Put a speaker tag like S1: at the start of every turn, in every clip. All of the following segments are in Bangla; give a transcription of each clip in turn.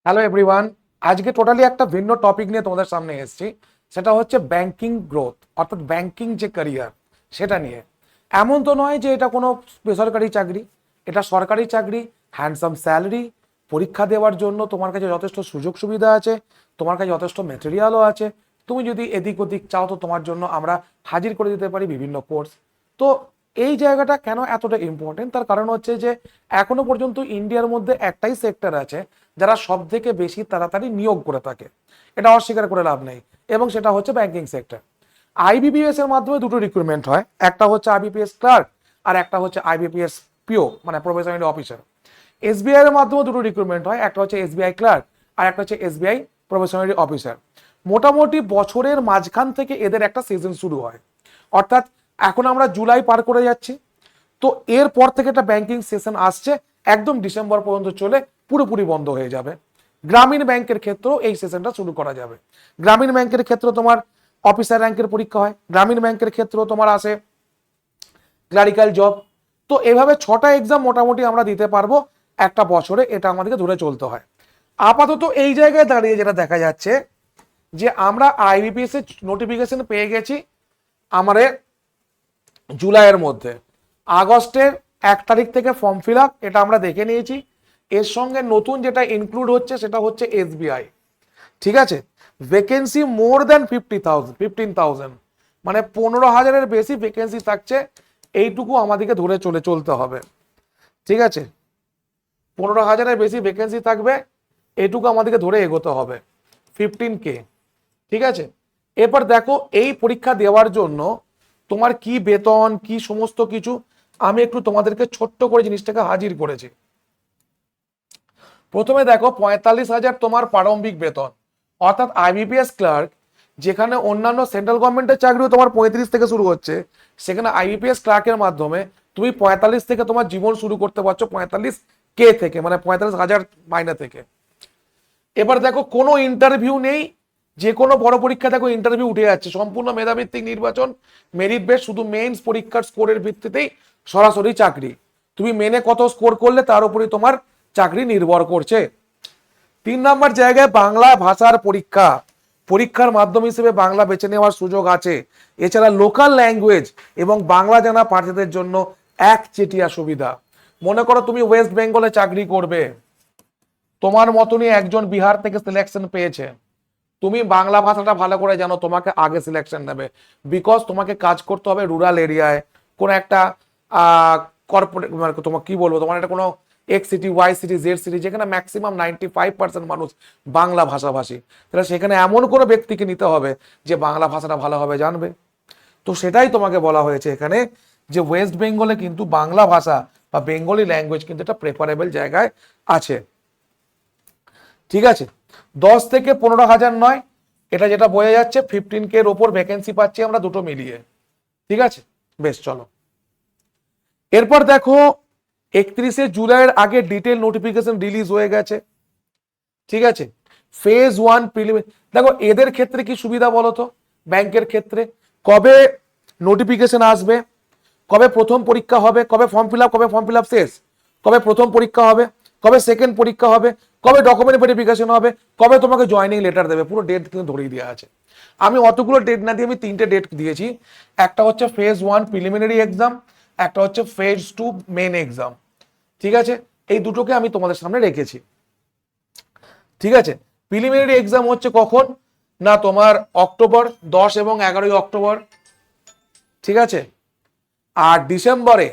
S1: Hello everyone. আজকে টোটালি একটা ভিন্ন টপিক নিয়ে তোমাদের সামনে এসেছি। সেটা হচ্ছে ব্যাংকিং গ্রোথ, অর্থাৎ ব্যাংকিং যে ক্যারিয়ার সেটা নিয়ে। এমন তো নয় যে এটা কোনো বেসরকারি চাকরি, এটা সরকারি চাকরি। হ্যান্ডসাম স্যালারি, পরীক্ষা দেওয়ার জন্য তোমার কাছে যথেষ্ট সুযোগ সুবিধা আছে, তোমার কাছে যথেষ্ট মেটেরিয়ালও আছে। তুমি যদি এদিক ওদিক চাও তো তোমার জন্য আমরা হাজির করে দিতে পারি বিভিন্ন কোর্স। তো এই জায়গাটা কেন এতটা ইম্পর্টেন্ট, তার কারণ হচ্ছে যে এখনো পর্যন্ত ইন্ডিয়ার মধ্যে একটাই সেক্টর আছে যারা সব থেকে বেশি তাড়াতাড়ি নিয়োগ করে থাকে, এটা অস্বীকার করে লাভ নেই, এবং সেটা হচ্ছে ব্যাংকিং সেক্টর। আইবিপিএস এর মাধ্যমে দুটো রিক্রুটমেন্ট হয়, একটা হচ্ছে আইবিপিএস ক্লার্ক আর একটা হচ্ছে আইবিপিএস পিও মানে প্রফেশনাল অফিসার। এসবিআই এর মাধ্যমে দুটো রিক্রুটমেন্ট হয়, একটা হচ্ছে এসবিআই ক্লার্ক আর একটা হচ্ছে এসবিআই প্রফেশনাল অফিসার। মোটামুটি বছরের মাঝখান থেকে এদের একটা সিজন শুরু হয়, অর্থাৎ এখন আমরা জুলাই পার করে যাচ্ছি, তো এরপর থেকে একটা ব্যাংকিং সেশন আসছে, একদম ডিসেম্বর পর্যন্ত চলে পুরোপুরি বন্ধ হয়ে যাবে। গ্রামীণ ব্যাংকের ক্ষেত্রেও এই সেশনটা শুরু করা যাবে। গ্রামীণ ব্যাংকের ক্ষেত্রে তোমার অফিসার র্যাঙ্কের পরীক্ষা হয়, গ্রামীণ ব্যাংকের ক্ষেত্রেও তোমার আসে ক্লারিক্যাল জব। তো এভাবে 6টা এক্সাম মোটামুটি আমরা দিতে পারবো একটা বছরে, এটা আমাদেরকে ধরে চলতে হয়। আপাতত এই জায়গায় দাঁড়িয়ে যেটা দেখা যাচ্ছে যে আমরা আইবিপিএস এর নোটিফিকেশন পেয়ে গেছি আমাদের জুলাইয়ের মধ্যে। আগস্টের 1 তারিখ থেকে ফর্ম ফিল আপ, এটা আমরা দেখে নিয়েছি। এর সঙ্গে নতুন যেটা ইনক্লুড হচ্ছে সেটা হচ্ছে এসবিআই। ঠিক আছে, ভ্যাকেন্সি মোর দ্যান 15,000 মানে 15,000-এর বেশি ভ্যাকেন্সি থাকছে, এইটুকু আমাদেরকে ধরে চলতে হবে। ঠিক আছে, 15,000-এর বেশি ভ্যাকেন্সি থাকবে, এইটুকু আমাদেরকে ধরে এগোতে হবে। 15K। ঠিক আছে, এরপর দেখো এই পরীক্ষা দেওয়ার জন্য তোমার কি বেতন কি সমস্ত কিছু আমি একটু তোমাদেরকে ছোট্ট করে জিনিসটাকে হাজির করেছি। প্রথমে দেখো 45,000 তোমার প্রারম্ভিক বেতন, অর্থাৎ আইবিপিএস ক্লার্ক যেখানে অন্যান্য সেন্ট্রাল গভর্নমেন্টের চাকরিও তোমার 35 থেকে শুরু হচ্ছে, সেখানে আইবিপিএস ক্লার্কের মাধ্যমে তুমি 45 থেকে তোমার জীবন শুরু করতে পারছো, 45K থেকে, মানে 45,000 মাইনে থেকে। এবার দেখো কোনো ইন্টারভিউ নেই, যে কোনো বড় পরীক্ষা দেখো ইন্টারভিউ উঠে যাচ্ছে, সম্পূর্ণ মেধাভিত্তিক নির্বাচন, মেরিট বেস, শুধু মেইনস পরীক্ষার স্কোরের ভিত্তিতেই সরাসরি চাকরি। তুমি মেনে কত স্কোর করলে তার উপরই তোমার চাকরি নির্ভর করছে। 3 নম্বর জায়গায় বাংলা ভাষার পরীক্ষা, পরীক্ষার মাধ্যম হিসেবে বাংলা বেছে নেওয়ার সুযোগ আছে। এছাড়া লোকাল ল্যাঙ্গুয়েজ এবং বাংলা জানা প্রার্থীদের জন্য একচেটিয়া সুবিধা। মনে করো তুমি ওয়েস্ট বেঙ্গলে চাকরি করবে, তোমার মতনই একজন বিহার থেকে সিলেকশন পেয়েছে, তুমি বাংলা ভাষাটা ভালো করে জানো, তোমাকে আগে সিলেকশন নেবে, বিকজ তোমাকে কাজ করতে হবে রুরাল এরিয়ায়, কোন একটা কর্পোরেট, মানে তোমার কি বলবো, তোমার একটা কোনো X city Y city Z city যেখানে ম্যাক্সিমাম 95% মানুষ বাংলা ভাষাভাষী, তাহলে সেখানে এমন কোনো ব্যক্তিকে নিতে হবে যে বাংলা ভাষাটা ভালোভাবে জানবে। তো সেটাই তোমাকে বলা হয়েছে এখানে, যে ওয়েস্ট বেঙ্গলে কিন্তু বাংলা ভাষা বা বেঙ্গলি ল্যাঙ্গুয়েজ কিন্তু একটা প্রেফারেবল জায়গায় আছে। ঠিক আছে, 10 থেকে 15,000 নয়, এটা যেটা বোঝা যাচ্ছে 15K এর ওপর ভ্যাকেন্সি পাচ্ছি আমরা দুটো মিলিয়ে। ঠিক আছে, বেশ, চলো এরপর দেখো 31শে জুলাইয়ের আগে ডিটেল নোটিফিকেশন রিলিজ হয়ে গেছে। ঠিক আছে, ফেজ 1 প্রিলিমিনারি। দেখো এদের ক্ষেত্রে কি সুবিধা বলো তো, ব্যাংকের ক্ষেত্রে কবে নোটিফিকেশন আসবে, কবে প্রথম পরীক্ষা হবে, কবে ফর্ম ফিল আপ, কবে ফর্ম ফিল আপ শেষ, কবে প্রথম পরীক্ষা হবে, কবে সেকেন্ড পরীক্ষা হবে, কবে ডকুমেন্ট ভেরিফিকেশন হবে, কবে তোমাকে জয়েনিং লেটার দেবে, পুরো ডেট কিন্তু ধরিয়ে দেওয়া আছে। আমি অতগুলো ডেট না দিয়ে আমি 3টে ডেট দিয়েছি। একটা হচ্ছে ফেজ 1 প্রিলিমিনারি এক্সাম, একটা হচ্ছে ফেজ 2 মেন এক্সাম। ঠিক আছে, এই দুটোকে আমি তোমাদের সামনে রেখেছি। ঠিক আছে, প্রিলিমিনারি এক্সাম হচ্ছে কখন না, তোমার অক্টোবর 10 এবং 11 অক্টোবর। ঠিক আছে, আর ডিসেম্বরে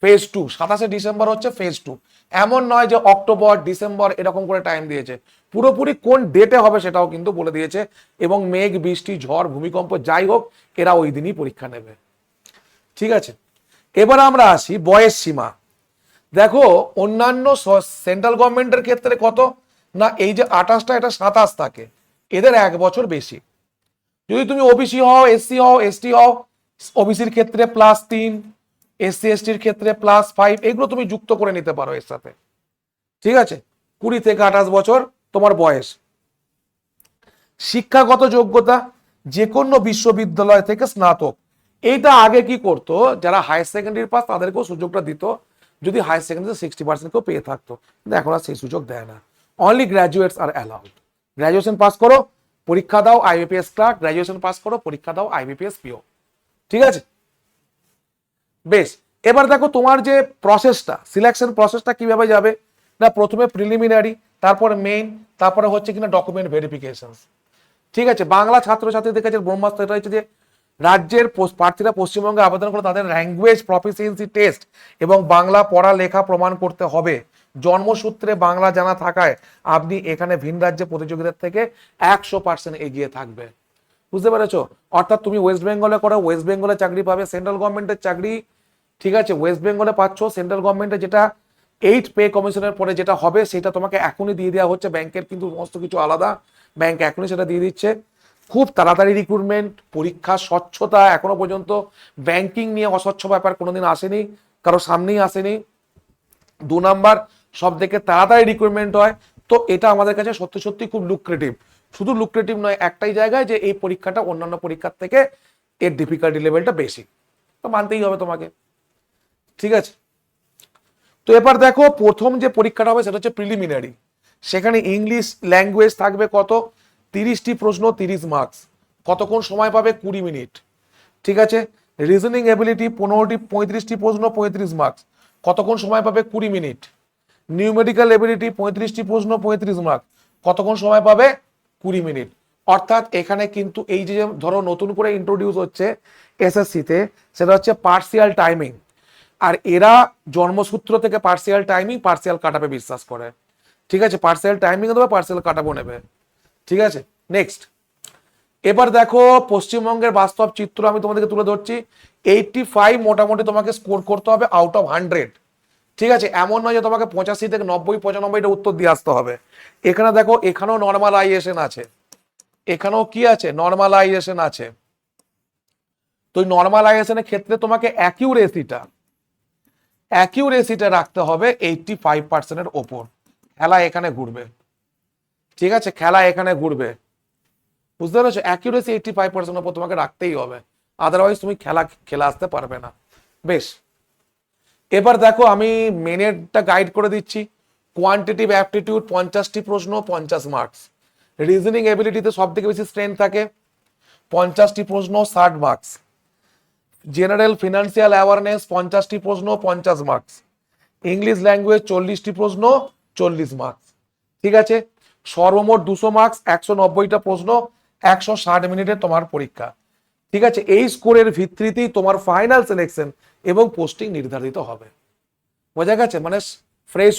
S1: ফেজ 2, 27শে ডিসেম্বর হচ্ছে ফেজ 2। এমন নয় যে অক্টোবর ডিসেম্বর এরকম করে টাইম দিয়েছে, পুরোপুরি কোন ডেটে হবে সেটাও কিন্তু বলে দিয়েছে, এবং মেঘ বৃষ্টি ঝড় ভূমিকম্প যাই হোক এরা ওই দিনই পরীক্ষা নেবে। ঠিক আছে, এবার আমরা আসি বয়স সীমা। দেখো অন্যান্য সেন্ট্রাল গভর্নমেন্টের ক্ষেত্রে কত না, এই যে 28টা এটা 27 থাকে, এদের 1 বছর বেশি। যদি তুমি ওবিসি হও, এসসি হও, এসটি হও, ওবিসির ক্ষেত্রে +3, এসসি এসটির ক্ষেত্রে +5, এগুলো তুমি যুক্ত করে নিতে পারো এর সাথে। ঠিক আছে, 20 থেকে 28 বছর তোমার বয়স। শিক্ষাগত যোগ্যতা যে কোনো বিশ্ববিদ্যালয় থেকে স্নাতক। এইটা আগে কি করতো, যারা হায়ার সেকেন্ডারি পাস তাদেরকেও সুযোগটা দিত, যদি হায়ার সেকেন্ডারি 60% কেউ পেয়ে থাকতো, কিন্তু এখন আর সেই সুযোগ দেয় না। অনলি গ্র্যাজুয়েটস আর অ্যালাউড। গ্র্যাজুয়েশন পাস করো, পরীক্ষা দাও আইবিপিএস ক্লার্ক, গ্র্যাজুয়েশন পাস করো, পরীক্ষা দাও আইবিপিএস পিও। ঠিক আছে, বেশ। এবার দেখো তোমার যে প্রসেসটা, সিলেকশন প্রসেসটা কিভাবে যাবে না, প্রথমে প্রিলিমিনারি, তারপরে মেইন, তারপরে হচ্ছে কিনা ডকুমেন্ট ভেরিফিকেশন। ঠিক আছে, বাংলা ছাত্রছাত্রীদের কাছে ব্রহ্মাস্ত্র এটা হচ্ছে যে রাজ্যের প্রার্থীরা পশ্চিমবঙ্গে আবেদন করে তাদের ল্যাঙ্গুয়েজ প্রফিসিয়েন্সি টেস্ট এবং বাংলা পড়া লেখা প্রমাণ করতে হবে। জন্মসূত্রে বাংলা জানা থাকায় আপনি এখানে ভিন রাজ্যে প্রতিযোগিতার থেকে 100% এগিয়ে থাকবে। বুঝতে পেরেছো? অর্থাৎ তুমি ওয়েস্ট বেঙ্গলে করো, ওয়েস্ট বেঙ্গলে চাকরি পাবে, সেন্ট্রাল গভর্নমেন্টের চাকরি, ঠিক আছে, ওয়েস্ট বেঙ্গলে পাচ্ছ, সেন্ট্রাল গভর্নমেন্টে যেটা 8 পে কমিশনের পরে যেটা হবে সেটা তোমাকে এখনই দিয়ে দেওয়া হচ্ছে। ব্যাংকের কিন্তু সমস্ত কিছু আলাদা, ব্যাংক এখনই সেটা দিয়ে দিচ্ছে। খুব তাড়াতাড়ি রিক্রুটমেন্ট, পরীক্ষা স্বচ্ছতা, এখনো পর্যন্ত ব্যাংকিং নিয়ে অস্বচ্ছ ব্যাপার কোনোদিন আসেনি, কারো সামনেই আসেনি। 2 নাম্বার, সব থেকে তাড়াতাড়ি রিক্রুটমেন্ট হয়। তো এটা আমাদের কাছে সত্যি সত্যি খুব লুক্রেটিভ। শুধু লুক্রেটিভ নয়, একটাই জায়গায় যে এই পরীক্ষাটা অন্যান্য পরীক্ষার থেকে এর ডিফিকাল্টি লেভেলটা বেশি, তো মানতেই হবে তোমাকে। ঠিক আছে, তো এবার দেখো প্রথম যে পরীক্ষাটা হবে সেটা হচ্ছে প্রিলিমিনারি। সেখানে ইংলিশ ল্যাঙ্গুয়েজ থাকবে কত, 30টি প্রশ্ন, 30 মার্কস। কতক্ষণ সময় পাবে, 20 মিনিট। ঠিক আছে, রিজনিং এবিলিটি 35টি প্রশ্ন, 35 মার্কস। কতক্ষণ সময় পাবে, 20 মিনিট। নিউমেরিক্যাল এবিলিটি 35টি প্রশ্ন, 35 মার্কস। কতক্ষণ সময় পাবে, 20 মিনিট। অর্থাৎ এখানে কিন্তু এই যে ধরো নতুন করে ইন্ট্রোডিউস হচ্ছে এসএসসিতে, সেটা হচ্ছে পার্সিয়াল টাইমিং। আর এরা জন্মসূত্র থেকে পার্সিয়াল টাইমিং, পার্সিয়াল কাটাপে বিশ্বাস করে। ঠিক আছে, পার্সিয়াল টাইমিং দেবে, পার্সিয়াল কাটাপও নেবে। ঠিক আছে, নেক্সট। এবার দেখো পশ্চিমবঙ্গের বাস্তব চিত্র আমি তোমাদেরকে তুলে ধরছি। 85 মোটামুটি তোমাকে স্কোর করতে হবে আউট অফ 100। ঠিক আছে, এমন নয় যে তোমাকে 85 থেকে 90, 95টা উত্তর দিয়ে আসতে হবে। এখানে দেখো, এখানেও নর্মালাইজেশন আছে, এখানেও কি আছে, নর্মালাইজেশন আছে। তো নর্মালাইজেশনের ক্ষেত্রে তোমাকে অ্যাকিউরেসিটা রাখতে হবে 85%-এর ওপর। খেলা এখানে ঘুরবে। ঠিক আছে, খেলা এখানে ঘুরবে, বুঝতে পেরেছো? অ্যাকিউরেসি 85% ওপর তোমাকে রাখতেই হবে, আদারওয়াইজ তুমি খেলা আসতে পারবে না। বেশ, এবার দেখো আমি মেনেরটা গাইড করে দিচ্ছি। কোয়ান্টিটিভ অ্যাপটিটিউড 50টি প্রশ্ন, 50 মার্কস। রিজনিং এবিলিটিতে সব থেকে বেশি স্ট্রেংথ থাকে, 50টি প্রশ্ন, 60 মার্কস। জেনারেল ফিনান্সিয়াল অ্যাওয়ারনেস 50টি প্রশ্ন, 50 মার্কস। ইংলিশ ল্যাঙ্গুয়েজ 40টি প্রশ্ন, 40 মার্কস। ঠিক আছে, সর্বমোট 200 মার্কস, 190টা প্রশ্ন, 160 মিনিটের তোমার পরীক্ষা। ঠিক আছে, এই স্কোরের ভিত্তিতেই তোমার ফাইনাল সিলেকশন এবং পোস্টিং নির্ধারিত হবে। বোঝা গেছে? মানে ফেজ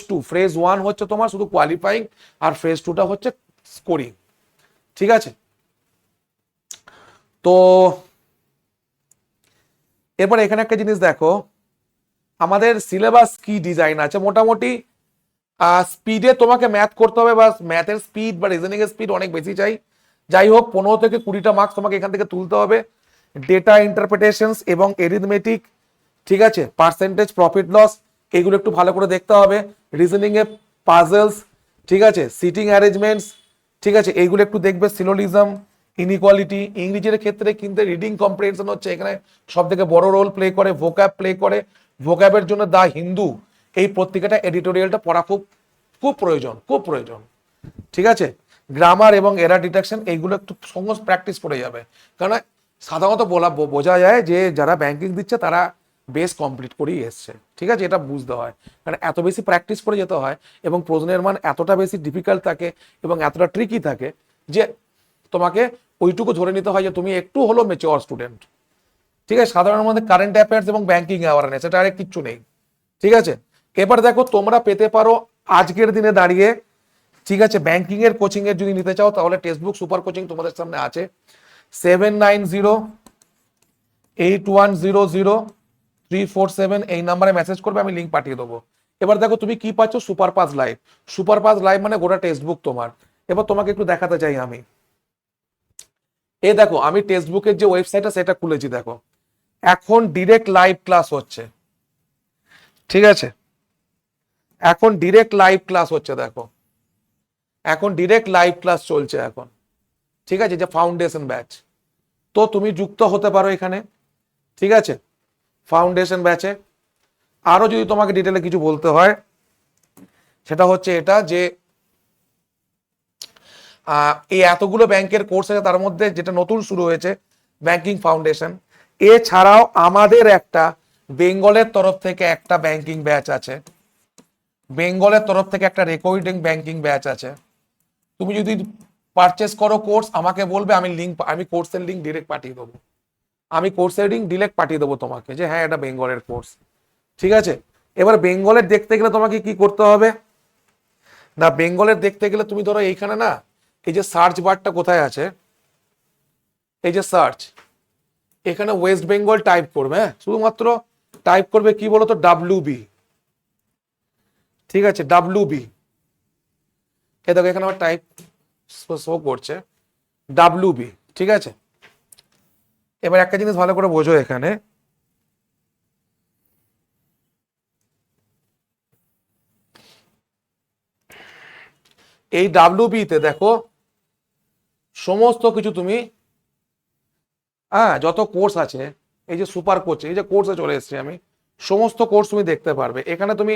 S1: 1 হচ্ছে তোমার শুধু কোয়ালিফাইং, আর ফেজ 2টা হচ্ছে স্কোরিং। ঠিক আছে, তো এরপর এখানে একটা জিনিস দেখো, আমাদের সিলেবাস কি ডিজাইন আছে। মোটামুটি স্পিডে তোমাকে ম্যাথ করতে হবে, বা ম্যাথের স্পিড বা রিজনিং এর স্পিড অনেক বেশি চাই। যাই হোক, 15 থেকে 20টা মার্কস তোমাকে এখান থেকে তুলতে হবে। ডেটা ইন্টারপ্রিটেশনস এবং এরিথমেটিক, ঠিক আছে, পার্সেন্টেজ, প্রফিট লস, এগুলো একটু ভালো করে দেখতে হবে। রিজনিং এ পাজলস, ঠিক আছে, সিটিং অ্যারেঞ্জমেন্টস, ঠিক আছে, এইগুলো একটু দেখবে। সিলোলিজম, ইনইকুয়ালিটি। ইংরেজির ক্ষেত্রে কিন্তু রিডিং কম্প্রিহেনশন হচ্ছে এখানে সব থেকে বড় রোল প্লে করে, ভোক্যাব প্লে করে। ভোক্যাবের জন্য দা হিন্দু, এই পত্রিকাটা এডিটোরিয়ালটা পড়া খুব খুব প্রয়োজন, খুব প্রয়োজন। ঠিক আছে, গ্রামার এবং এরার ডিটেকশন, এইগুলো একটু সমস্ত প্র্যাকটিস করে যাবে। কারণ সাধারণত বোঝা যায় যে যারা ব্যাংকিং দিচ্ছে তারা বেস কমপ্লিট করেই এসছে। ঠিক আছে, এটা বুঝতে হয়, কারণ এত বেশি প্র্যাকটিস করে যেতে হয় এবং প্রশ্নের মান এতটা বেশি ডিফিকাল্ট থাকে এবং এতটা ট্রিকি থাকে যে তোমাকে ওইটুকু ধরে নিতে হয় যে তুমি একটু হলো ম্যাচিওর স্টুডেন্ট। ঠিক আছে, সাধারণের মধ্যে কারেন্ট অ্যাফেয়ার্স এবং ব্যাংকিং অ্যাওয়ারনেস, এটা আরেক কিচ্ছু নেই। ঠিক আছে, এবার দেখো তোমরা পেতে পারো আজকের দিনে দাঁড়িয়ে, ঠিক আছে, ব্যাংকিং এর কোচিং এর যদি নিতে চাও তাহলে টেক্সটবুক সুপার কোচিং তোমাদের সামনে আছে। 7908100347 এই নাম্বারে মেসেজ করবে, আমি লিঙ্ক পাঠিয়ে দেবো। এবার দেখো তুমি কি পাচ্ছ, super pass live. Super pass live মানে গোটা টেক্সটবুক তোমার। এবার তোমাকে একটু দেখাতে চাই আমি, এই দেখো আমি টেক্সটবুকের যে ওয়েবসাইটটা সেটা খুলেছি, দেখো এখন ডিরেক্ট লাইভ ক্লাস হচ্ছে। ঠিক আছে, এখন ডিরেক্ট লাইভ ক্লাস হচ্ছে, দেখো এখন ডিরেক্ট লাইভ ক্লাস চলছে এখন। ঠিক আছে, যে ফাউন্ডেশন ব্যাচ, তো তুমি যুক্ত হতে পারো এখানে। ঠিক আছে, ফাউন্ডেশন ব্যাচে আরো যদি তোমাকে ডিটেলে কিছু বলতে হয়, সেটা হচ্ছে এটা যে এই এতগুলো ব্যাংকের কোর্স আছে, তার মধ্যে যেটা নতুন শুরু হয়েছে ব্যাংকিং ফাউন্ডেশন, এছাড়াও আমাদের একটা বেঙ্গলের তরফ থেকে একটা ব্যাংকিং ব্যাচ আছে, বেঙ্গলের তরফ থেকে একটা রেকর্ডিং ব্যাংকিং ব্যাচ আছে। তুমি যদি পারচেস করো কোর্স, আমাকে বলবে, আমি কোর্সের লিঙ্ক ডিরেক্ট পাঠিয়ে দেবো, আমি কোর্সের লিঙ্ক ডিরেক্ট পাঠিয়ে দেবো তোমাকে, যে হ্যাঁ এটা বেঙ্গলের কোর্স। ঠিক আছে, এবার বেঙ্গলের দেখতে গেলে তোমাকে কি করতে হবে না, বেঙ্গলের দেখতে গেলে তুমি ধরো এইখানে না, এই যে সার্চ বারটা কোথায় আছে, এই যে সার্চ, এখানে ওয়েস্ট বেঙ্গল টাইপ করবে, হ্যাঁ শুধুমাত্র টাইপ করবে কি বলতো, WB। ঠিক আছে, WB, এ দেখো এখানে আমার টাইপ শো করছে WB। ঠিক আছে, এবার একটা জিনিস ভালো করে বোঝো, এখানে এই WB তে দেখো সমস্ত কিছু তুমি, যত কোর্স আছে, এই যে সুপার কোর্স, এই যে কোর্সে চলে এসেছি আমি, সমস্ত কোর্স তুমি দেখতে পারবে এখানে। তুমি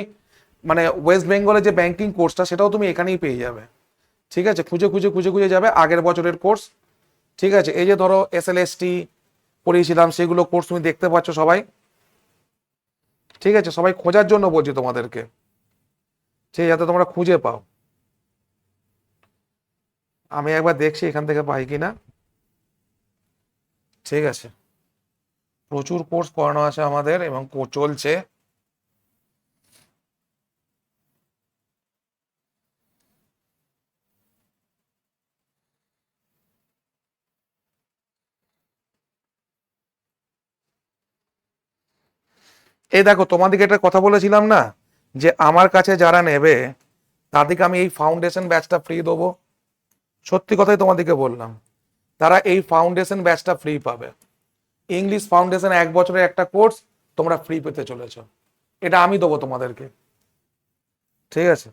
S1: মানে ওয়েস্ট বেঙ্গলের যে ব্যাংকিং কোর্সটা, সেটাও তুমি এখানেই পেয়ে যাবে। ঠিক আছে, খুঁজে খুঁজে খুঁজে খুঁজে যাবে আগের বছরের কোর্স। ঠিক আছে, এই যে ধরো SLST পড়িয়েছিলাম, সেগুলো কোর্স তুমি দেখতে পাচ্ছ সবাই। ঠিক আছে, সবাই খোঁজার জন্য বলছি তোমাদেরকে, ঠিক যাতে তোমরা খুঁজে পাও। আমি একবার দেখছি এখান থেকে পাই কিনা। ঠিক আছে, প্রচুর কোর্স করানো আছে আমাদের এবং চলছে। এই দেখো, তোমাদেরকে একটা কথা বলেছিলাম না, যে আমার কাছে যারা নেবে তাদেরকে আমি এই ফাউন্ডেশন ব্যাচটা ফ্রি দেবো। সত্যি কথাই তোমাদেরকে বললাম, তারা এই ফাউন্ডেশন ব্যাচটা ফ্রি পাবে। ইংলিশ ফাউন্ডেশন 1 বছরের একটা কোর্স তোমরা ফ্রি পেতে চলেছো, এটা আমি দেবো তোমাদেরকে। ঠিক আছে,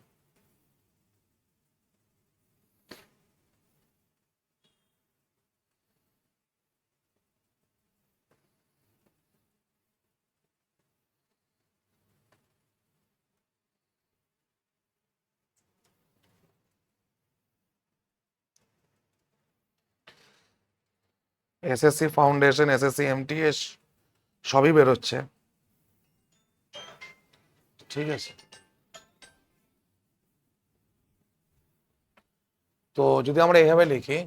S1: SSC ফাউন্ডেশন, SSC MTS সবই বেরোচ্ছে। ঠিক আছে, তো যদি আমরা এইভাবে লিখি,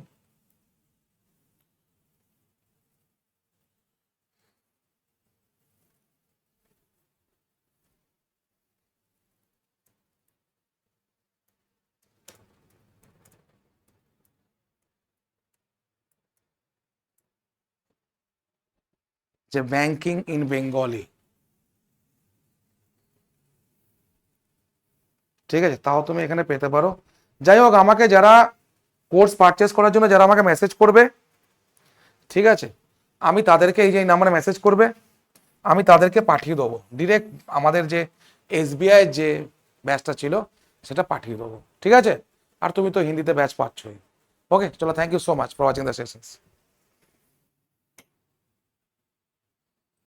S1: যে ব্যাংকিং ইন বেঙ্গলি, ঠিক আছে, তাও তুমি এখানে পেতে পারো। যাই হোক, আমাকে যারা কোর্স পারচেস করার জন্য যারা আমাকে মেসেজ করবে, ঠিক আছে, আমি তাদেরকে এই যে নাম্বারে মেসেজ করবে, আমি তাদেরকে পাঠিয়ে দেবো ডিরেক্ট আমাদের যে SBI যে ব্যাচটা ছিল সেটা পাঠিয়ে দেবো। ঠিক আছে, আর তুমি তো হিন্দিতে ব্যাচ পাচ্ছই। ওকে, চলো, thank you so much for watching the sessions.